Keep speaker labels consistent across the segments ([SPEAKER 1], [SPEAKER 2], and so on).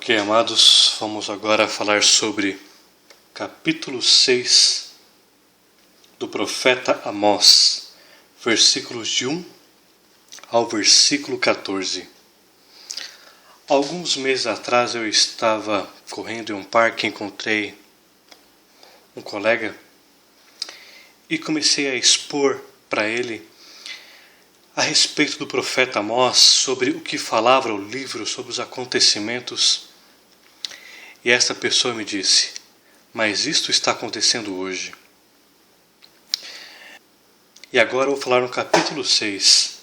[SPEAKER 1] Ok, amados, vamos agora falar sobre capítulo 6 do profeta Amós, versículos de 1 ao versículo 14. Alguns meses atrás eu estava correndo em um parque, encontrei um colega e comecei a expor para ele a respeito do profeta Amós, sobre o que falava o livro, sobre os acontecimentos. E esta pessoa me disse: mas isto está acontecendo hoje. E agora eu vou falar no capítulo 6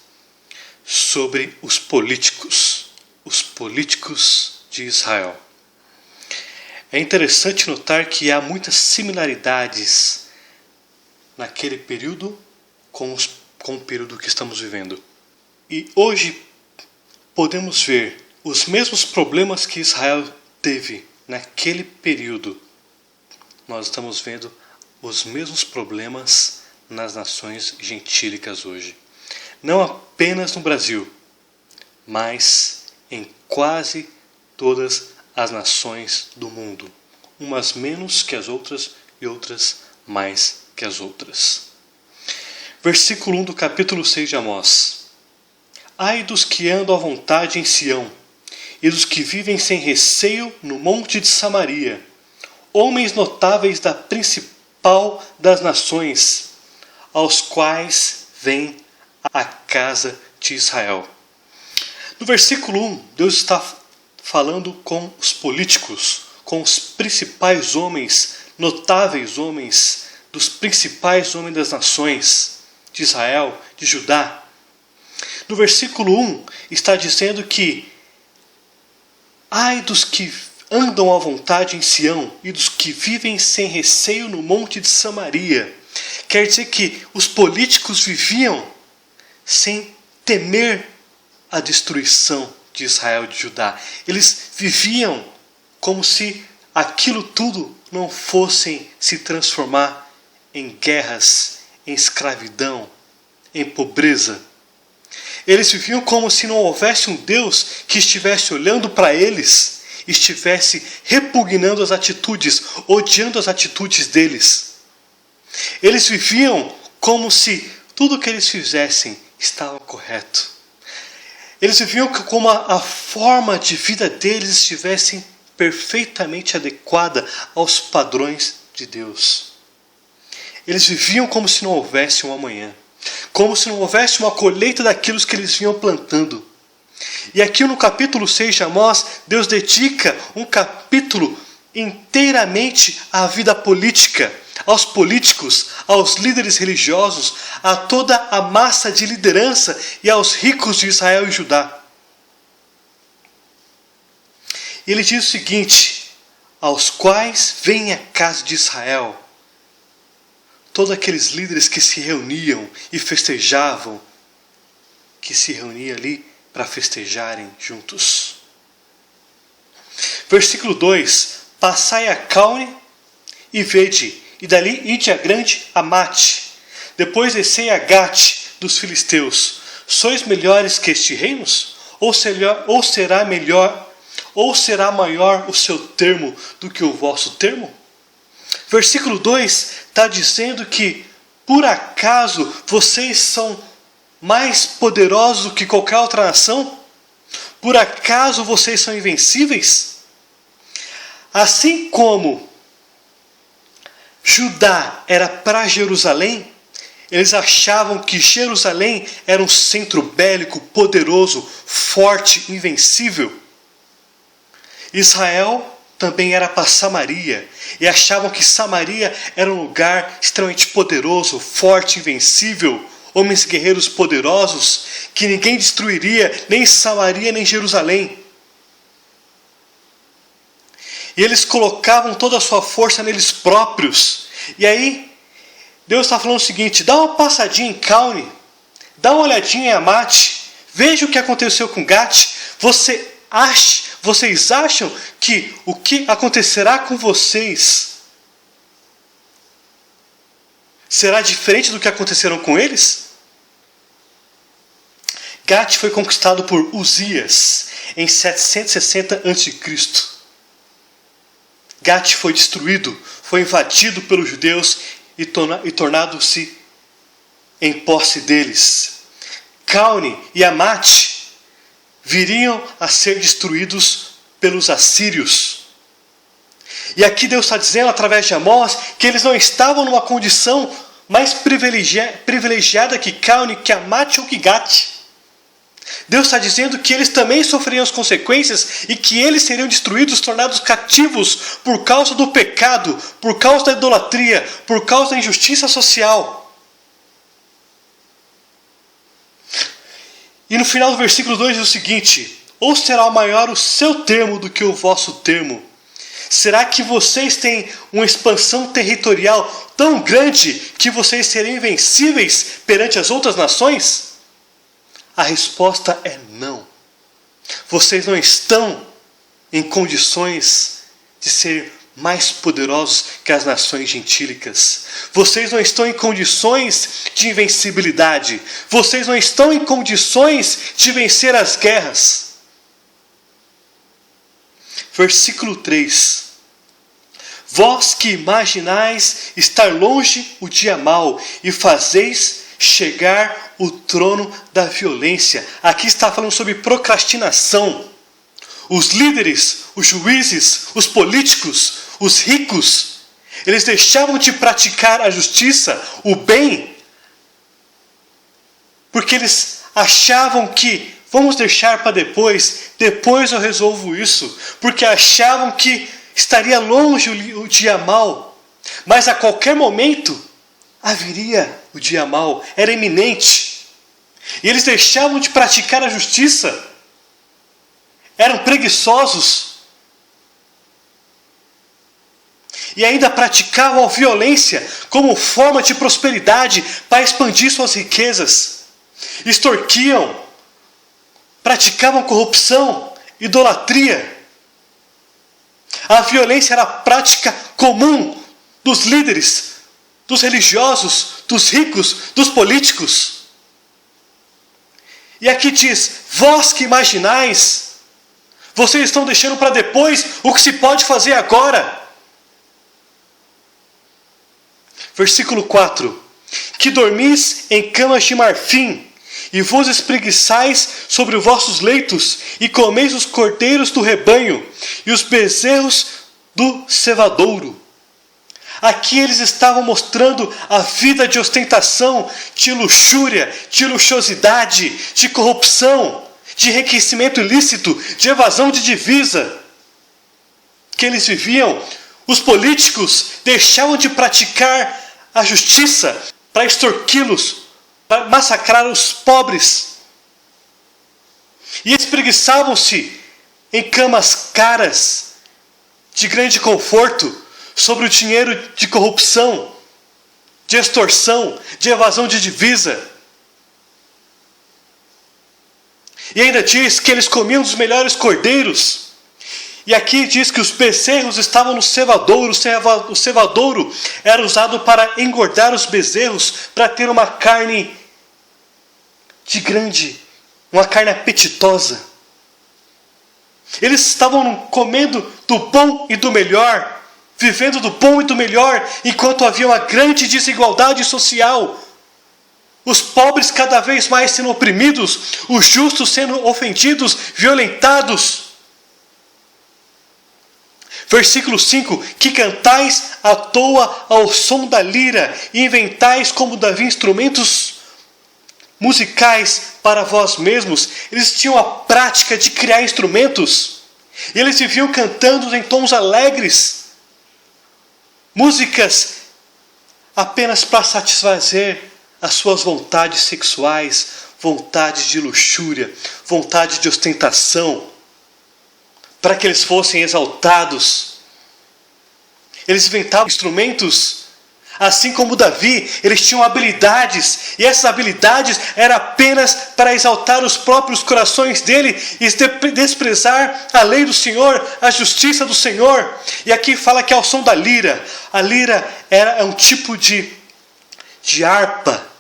[SPEAKER 1] sobre os políticos de Israel. É interessante notar que há muitas similaridades naquele período com o período que estamos vivendo. E hoje podemos ver os mesmos problemas que Israel teve naquele período. Nós estamos vendo os mesmos problemas nas nações gentílicas hoje. Não apenas no Brasil, mas em quase todas as nações do mundo. Umas menos que as outras e outras mais que as outras. Versículo 1 do capítulo 6 de Amós. Ai dos que andam à vontade em Sião, e dos que vivem sem receio no monte de Samaria, homens notáveis da principal das nações, aos quais vem a casa de Israel. No versículo 1, Deus está falando com os políticos, com os principais homens, notáveis homens, dos principais homens das nações, de Israel, de Judá. No versículo 1 está dizendo que ai dos que andam à vontade em Sião e dos que vivem sem receio no monte de Samaria. Quer dizer que os políticos viviam sem temer a destruição de Israel e de Judá. Eles viviam como se aquilo tudo não fosse se transformar em guerras, em escravidão, em pobreza. Eles viviam como se não houvesse um Deus que estivesse olhando para eles, estivesse repugnando as atitudes, odiando as atitudes deles. Eles viviam como se tudo que eles fizessem estava correto. Eles viviam como a forma de vida deles estivesse perfeitamente adequada aos padrões de Deus. Eles viviam como se não houvesse um amanhã, como se não houvesse uma colheita daquilo que eles vinham plantando. E aqui no capítulo 6 de Amós, Deus dedica um capítulo inteiramente à vida política, aos políticos, aos líderes religiosos, a toda a massa de liderança e aos ricos de Israel e Judá. E ele diz o seguinte: aos quais vem a casa de Israel. Todos aqueles líderes que se reuniam e festejavam, que se reuniam ali para festejarem juntos. Versículo 2: passai a Caune e vede, e dali ide a grande Amate, depois descei a Gate dos filisteus. Sois melhores que estes reinos? Ou será maior o seu termo do que o vosso termo? Versículo 2 está dizendo que, por acaso, vocês são mais poderosos do que qualquer outra nação? Por acaso vocês são invencíveis? Assim como Judá era para Jerusalém, eles achavam que Jerusalém era um centro bélico, poderoso, forte, invencível. Israel também era para Samaria, e achavam que Samaria era um lugar extremamente poderoso, forte, invencível, homens guerreiros poderosos, que ninguém destruiria, nem Samaria, nem Jerusalém. E eles colocavam toda a sua força neles próprios. E aí, Deus está falando o seguinte: dá uma passadinha em Caune, dá uma olhadinha em Amate, veja o que aconteceu com Gate. Vocês acham que o que acontecerá com vocês será diferente do que aconteceram com eles? Gate foi conquistado por Uzias em 760 a.C. Gate foi destruído, foi invadido pelos judeus e tornado-se em posse deles. Caune e Amate viriam a ser destruídos pelos assírios. E aqui Deus está dizendo, através de Amós, que eles não estavam numa condição mais privilegiada que Caune, que Amate ou que Gate. Deus está dizendo que eles também sofreriam as consequências e que eles seriam destruídos, tornados cativos por causa do pecado, por causa da idolatria, por causa da injustiça social. E no final do versículo 2 diz o seguinte: ou será maior o seu termo do que o vosso termo? Será que vocês têm uma expansão territorial tão grande que vocês seriam invencíveis perante as outras nações? A resposta é não. Vocês não estão em condições de ser mais poderosos que as nações gentílicas. Vocês não estão em condições de invencibilidade. Vocês não estão em condições de vencer as guerras. Versículo 3. Vós que imaginais estar longe o dia mau e fazeis chegar o trono da violência. Aqui está falando sobre procrastinação. Os líderes, os juízes, os políticos, os ricos, eles deixavam de praticar a justiça, o bem, porque eles achavam que vamos deixar para depois eu resolvo isso, porque achavam que estaria longe o dia mau, mas a qualquer momento haveria o dia mau, era iminente. E eles deixavam de praticar a justiça, eram preguiçosos e ainda praticavam a violência como forma de prosperidade para expandir suas riquezas. Extorquiam, praticavam corrupção, idolatria. A violência era a prática comum dos líderes, dos religiosos, dos ricos, dos políticos. E aqui diz: vós que imaginais, vocês estão deixando para depois o que se pode fazer agora. Versículo 4. Que dormis em camas de marfim, e vos espreguiçais sobre os vossos leitos, e comeis os cordeiros do rebanho, e os bezerros do cevadouro. Aqui eles estavam mostrando a vida de ostentação, de luxúria, de luxuosidade, de corrupção, de enriquecimento ilícito, de evasão de divisa que eles viviam. Os políticos deixavam de praticar a justiça para extorquí-los, para massacrar os pobres. E espreguiçavam-se em camas caras, de grande conforto, sobre o dinheiro de corrupção, de extorsão, de evasão de divisa. E ainda diz que eles comiam dos melhores cordeiros. E aqui diz que os bezerros estavam no cevadouro. O cevadouro era usado para engordar os bezerros, para ter uma carne uma carne apetitosa. Eles estavam comendo do bom e do melhor, vivendo do bom e do melhor, enquanto havia uma grande desigualdade social. Os pobres cada vez mais sendo oprimidos, os justos sendo ofendidos, violentados. Versículo 5. Que cantais à toa ao som da lira, e inventais como Davi instrumentos musicais para vós mesmos. Eles tinham a prática de criar instrumentos, e eles viviam cantando em tons alegres, músicas apenas para satisfazer as suas vontades sexuais, vontades de luxúria, vontade de ostentação, para que eles fossem exaltados. Eles inventavam instrumentos, assim como Davi, eles tinham habilidades, e essas habilidades eram apenas para exaltar os próprios corações dele e desprezar a lei do Senhor, a justiça do Senhor. E aqui fala que é o som da lira. A lira é um tipo de harpa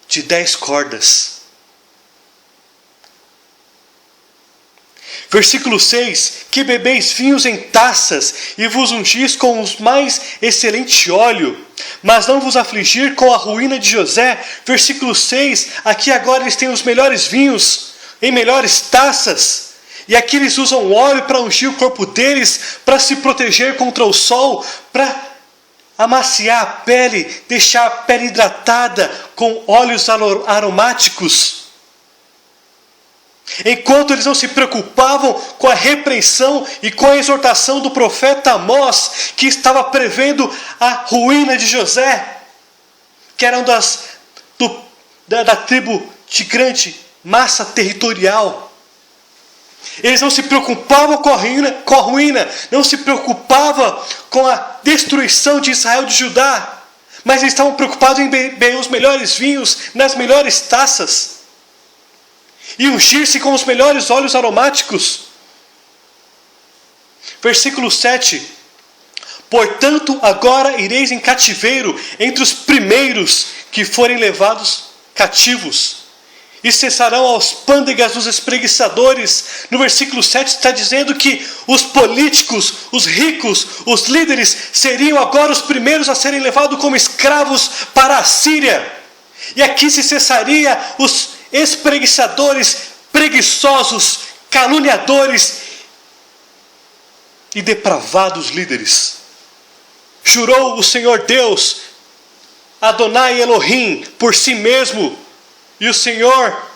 [SPEAKER 1] de 10 cordas. Versículo 6, que bebeis vinhos em taças e vos ungis com os mais excelente óleo, mas não vos afligir com a ruína de José. Versículo 6, aqui agora eles têm os melhores vinhos em melhores taças, e aqui eles usam óleo para ungir o corpo deles, para se proteger contra o sol, para amaciar a pele, deixar a pele hidratada com óleos aromáticos. Enquanto eles não se preocupavam com a repreensão e com a exortação do profeta Amós, que estava prevendo a ruína de José, que eram da tribo de grande massa territorial. Eles não se preocupavam com a ruína, não se preocupavam com a destruição de Israel e de Judá, mas eles estavam preocupados em beber os melhores vinhos nas melhores taças e ungir-se com os melhores óleos aromáticos. Versículo 7. Portanto, agora ireis em cativeiro entre os primeiros que forem levados cativos, e cessarão aos pândegas dos espreguiçadores. No versículo 7 está dizendo que os políticos, os ricos, os líderes seriam agora os primeiros a serem levados como escravos para a Síria. E aqui se cessaria os espreguiçadores, preguiçosos, caluniadores e depravados líderes. Jurou o Senhor Deus, Adonai Elohim, por si mesmo, e o Senhor,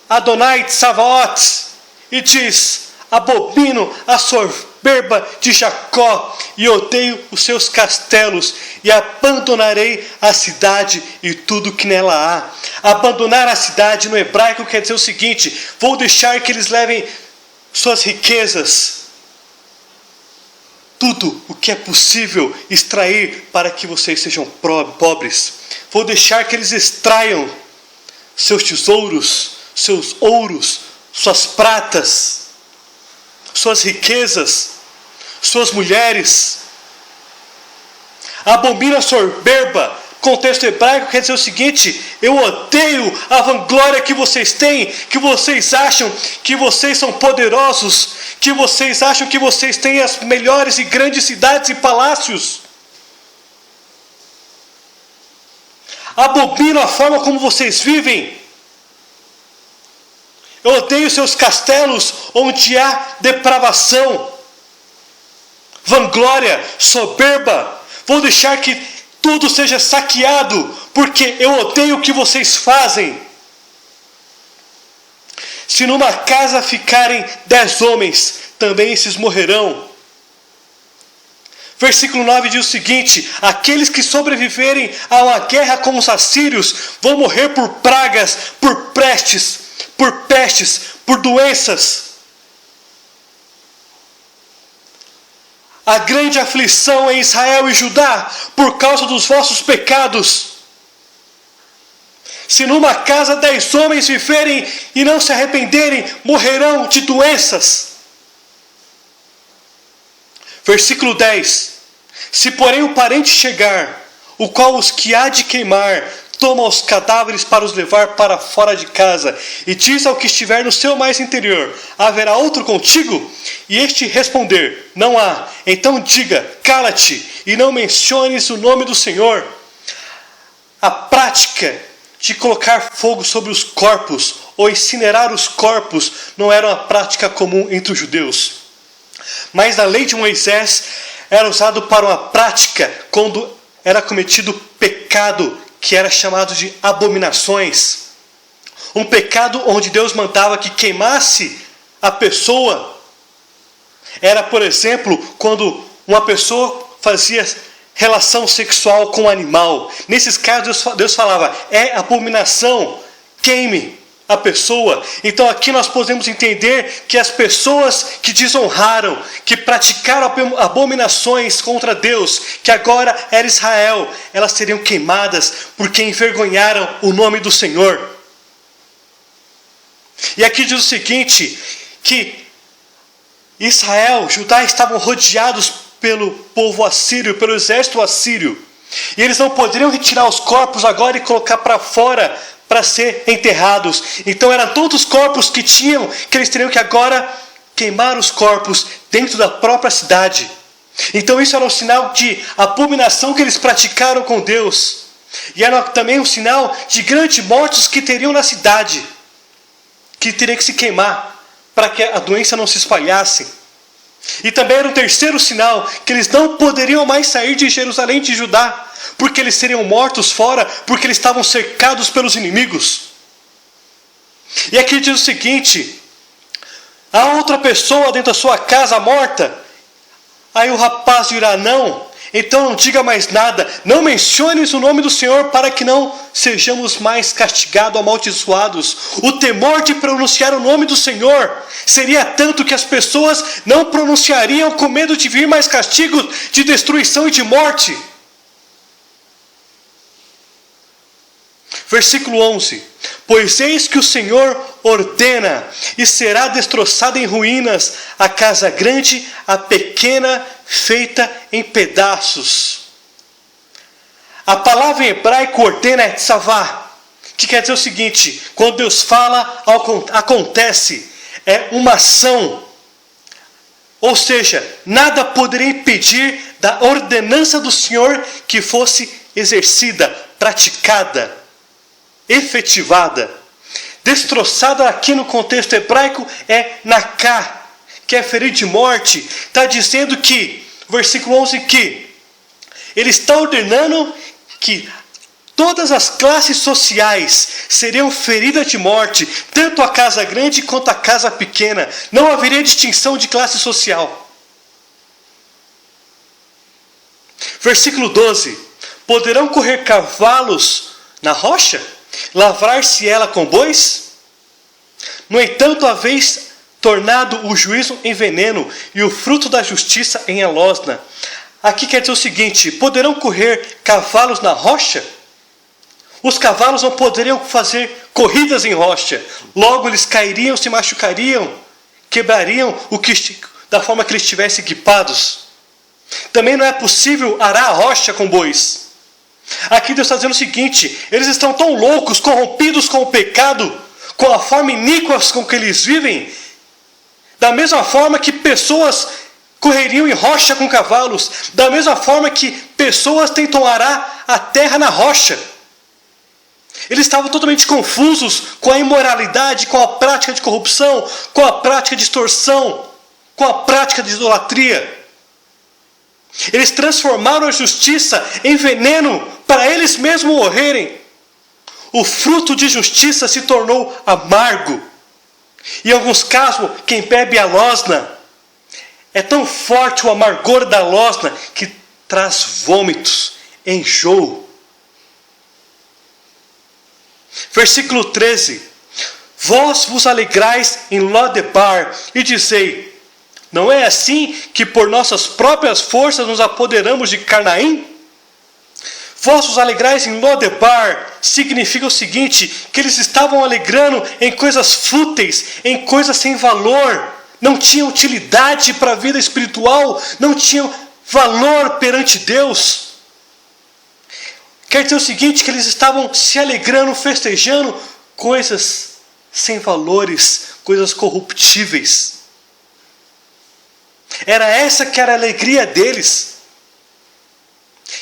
[SPEAKER 1] Adonai Tsavaot, e diz: abomino a soberba de Jacó, e odeio os seus castelos, e abandonarei a cidade e tudo que nela há. Abandonar a cidade no hebraico quer dizer o seguinte: vou deixar que eles levem suas riquezas, tudo o que é possível extrair para que vocês sejam pobres. Vou deixar que eles extraiam seus tesouros, seus ouros, suas pratas, suas riquezas, suas mulheres. Abomina a soberba, contexto hebraico quer dizer o seguinte: eu odeio a vanglória que vocês têm, que vocês acham que vocês são poderosos, que vocês acham que vocês têm as melhores e grandes cidades e palácios. Abomino a forma como vocês vivem. Eu odeio seus castelos onde há depravação, vanglória, soberba. Vou deixar que tudo seja saqueado, porque eu odeio o que vocês fazem. Se numa casa ficarem 10 homens, também esses morrerão. Versículo 9 diz o seguinte: aqueles que sobreviverem a uma guerra com os assírios vão morrer por pragas, por pestes, por doenças. A grande aflição em Israel e Judá por causa dos vossos pecados. Se numa casa 10 homens viverem e não se arrependerem, morrerão de doenças. Versículo 10. Se porém o parente chegar, o qual os que há de queimar, toma os cadáveres para os levar para fora de casa, e diz ao que estiver no seu mais interior: haverá outro contigo? E este responder: não há. Então diga: cala-te, e não menciones o nome do Senhor. A prática de colocar fogo sobre os corpos, ou incinerar os corpos, não era uma prática comum entre os judeus. Mas na lei de Moisés era usado para uma prática quando era cometido pecado, que era chamado de abominações. Um pecado onde Deus mandava que queimasse a pessoa. Era, por exemplo, quando uma pessoa fazia relação sexual com um animal. Nesses casos Deus falava: é abominação, queime a pessoa. Então aqui nós podemos entender que as pessoas que desonraram, que praticaram abominações contra Deus, que agora era Israel, elas seriam queimadas porque envergonharam o nome do Senhor. E aqui diz o seguinte, que Israel, Judá estavam rodeados pelo povo assírio, pelo exército assírio, e eles não poderiam retirar os corpos agora e colocar para fora para ser enterrados. Então eram todos os corpos que eles teriam que agora queimar os corpos dentro da própria cidade. Então isso era um sinal de abominação que eles praticaram com Deus. E era também um sinal de grandes mortes que teriam na cidade, que teria que se queimar para que a doença não se espalhasse. E também era um terceiro sinal, que eles não poderiam mais sair de Jerusalém, de Judá, porque eles seriam mortos fora, porque eles estavam cercados pelos inimigos. E aqui diz o seguinte: há outra pessoa dentro da sua casa morta. Aí o rapaz dirá: não, então não diga mais nada, não menciones o nome do Senhor, para que não sejamos mais castigados, amaldiçoados. O temor de pronunciar o nome do Senhor seria tanto que as pessoas não pronunciariam, com medo de vir mais castigos de destruição e de morte. Versículo 11: pois eis que o Senhor ordena, e será destroçada em ruínas a casa grande, a pequena, feita em pedaços. A palavra em hebraico ordena é tsavá, que quer dizer o seguinte: quando Deus fala, acontece, é uma ação. Ou seja, nada poderia impedir da ordenança do Senhor que fosse exercida, praticada, efetivada. Destroçada aqui no contexto hebraico é naká, que é ferir de morte. Está dizendo que, versículo 11, que ele está ordenando que todas as classes sociais seriam feridas de morte, tanto a casa grande quanto a casa pequena. Não haveria distinção de classe social. Versículo 12: poderão correr cavalos na rocha? Lavrar-se ela com bois? No entanto, haveis tornado o juízo em veneno e o fruto da justiça em alosna. Aqui quer dizer o seguinte: poderão correr cavalos na rocha? Os cavalos não poderiam fazer corridas em rocha. Logo eles cairiam, se machucariam, quebrariam da forma que eles estivessem equipados. Também não é possível arar a rocha com bois. Aqui Deus está dizendo o seguinte: eles estão tão loucos, corrompidos com o pecado, com a forma iníqua com que eles vivem, da mesma forma que pessoas correriam em rocha com cavalos, da mesma forma que pessoas tentam arar a terra na rocha. Eles estavam totalmente confusos com a imoralidade, com a prática de corrupção, com a prática de extorsão, com a prática de idolatria. Eles transformaram a justiça em veneno para eles mesmos morrerem. O fruto de justiça se tornou amargo. Em alguns casos, quem bebe a losna, é tão forte o amargor da losna que traz vômitos, enjoo. Versículo 13: vós vos alegrais em Lodebar e dizei: não é assim que por nossas próprias forças nos apoderamos de Carnaim? Vós vos alegrais em Lodebar significa o seguinte: que eles estavam alegrando em coisas fúteis, em coisas sem valor, não tinham utilidade para a vida espiritual, não tinham valor perante Deus. Quer dizer o seguinte: que eles estavam se alegrando, festejando coisas sem valores, coisas corruptíveis. Era essa que era a alegria deles.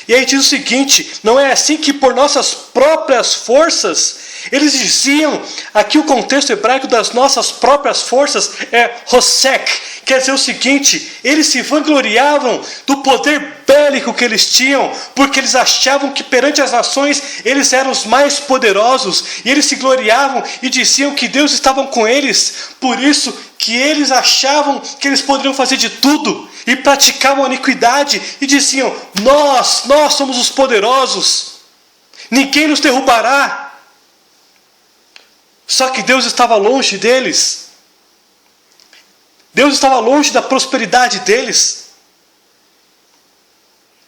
[SPEAKER 1] E aí diz o seguinte: não é assim que por nossas próprias forças, eles diziam, aqui o contexto hebraico das nossas próprias forças é Hosek, quer dizer o seguinte: eles se vangloriavam do poder bélico que eles tinham, porque eles achavam que perante as nações eles eram os mais poderosos, e eles se gloriavam e diziam que Deus estava com eles, por isso que eles achavam que eles poderiam fazer de tudo, e praticavam a iniquidade, e diziam: nós somos os poderosos, ninguém nos derrubará. Só que Deus estava longe deles. Deus estava longe da prosperidade deles.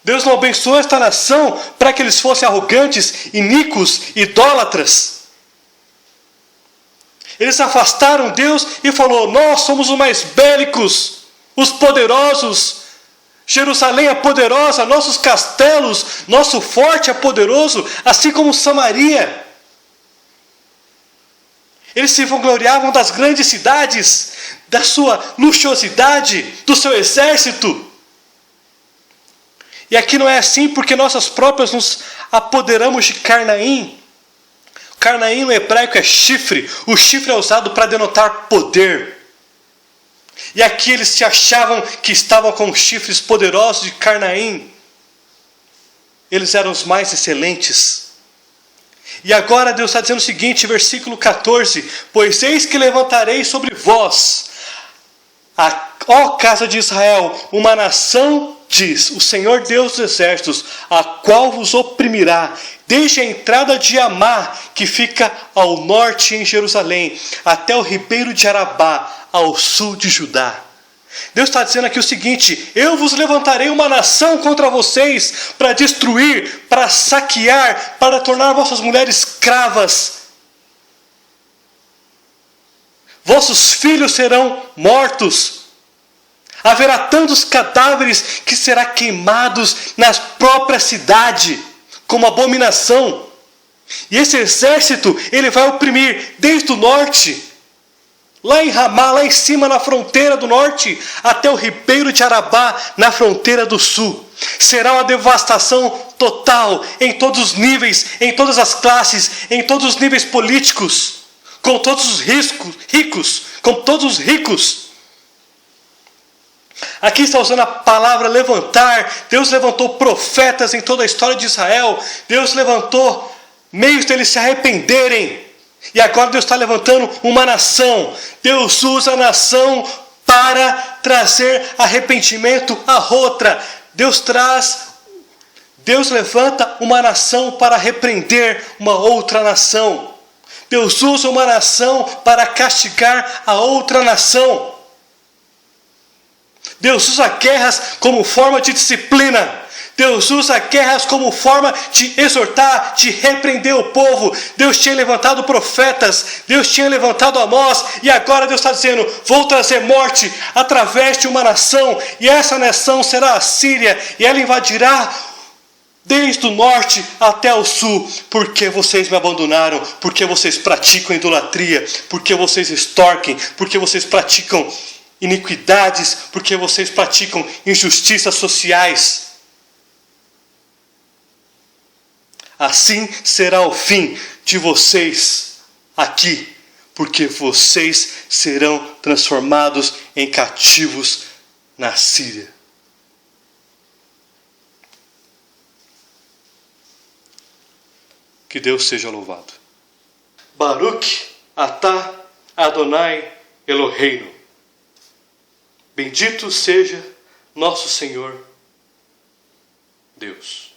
[SPEAKER 1] Deus não abençoou esta nação para que eles fossem arrogantes, iníquos, idólatras. Eles afastaram Deus e falou: nós somos os mais bélicos, os poderosos. Jerusalém é poderosa, nossos castelos, nosso forte é poderoso, assim como Samaria. Eles se vangloriavam das grandes cidades, da sua luxuosidade, do seu exército. E aqui não é assim porque nós próprios nos apoderamos de Carnaim. Carnaim no hebraico é chifre. O chifre é usado para denotar poder. E aqui eles se achavam que estavam com chifres poderosos de Carnaim. Eles eram os mais excelentes. E agora Deus está dizendo o seguinte, versículo 14: pois eis que levantarei sobre vós, ó casa de Israel, uma nação, diz o Senhor Deus dos exércitos, a qual vos oprimirá, desde a entrada de Amá, que fica ao norte em Jerusalém, até o ribeiro de Arabá, ao sul de Judá. Deus está dizendo aqui o seguinte: eu vos levantarei uma nação contra vocês, para destruir, para saquear, para tornar vossas mulheres escravas. Vossos filhos serão mortos. Haverá tantos cadáveres que serão queimados na própria cidade, como abominação. E esse exército, ele vai oprimir desde o norte, lá em Ramá, lá em cima na fronteira do norte, até o ribeiro de Arabá, na fronteira do sul. Será uma devastação total, em todos os níveis, em todas as classes, em todos os níveis políticos, com todos os ricos, com todos os ricos. Aqui está usando a palavra levantar. Deus levantou profetas em toda a história de Israel. Deus levantou meios deles se arrependerem. E agora Deus está levantando uma nação. Deus usa a nação para trazer arrependimento à outra. Deus levanta uma nação para repreender uma outra nação. Deus usa uma nação para castigar a outra nação. Deus usa guerras como forma de disciplina. Deus usa guerras como forma de exortar, de repreender o povo. Deus tinha levantado profetas, Deus tinha levantado Amós, e agora Deus está dizendo: vou trazer morte através de uma nação, e essa nação será a Síria, e ela invadirá desde o norte até o sul, porque vocês me abandonaram, porque vocês praticam idolatria, porque vocês extorquem, porque vocês praticam iniquidades, porque vocês praticam injustiças sociais. Assim será o fim de vocês aqui, porque vocês serão transformados em cativos na Síria. Que Deus seja louvado. Baruch atah Adonai Eloheinu. Bendito seja nosso Senhor Deus.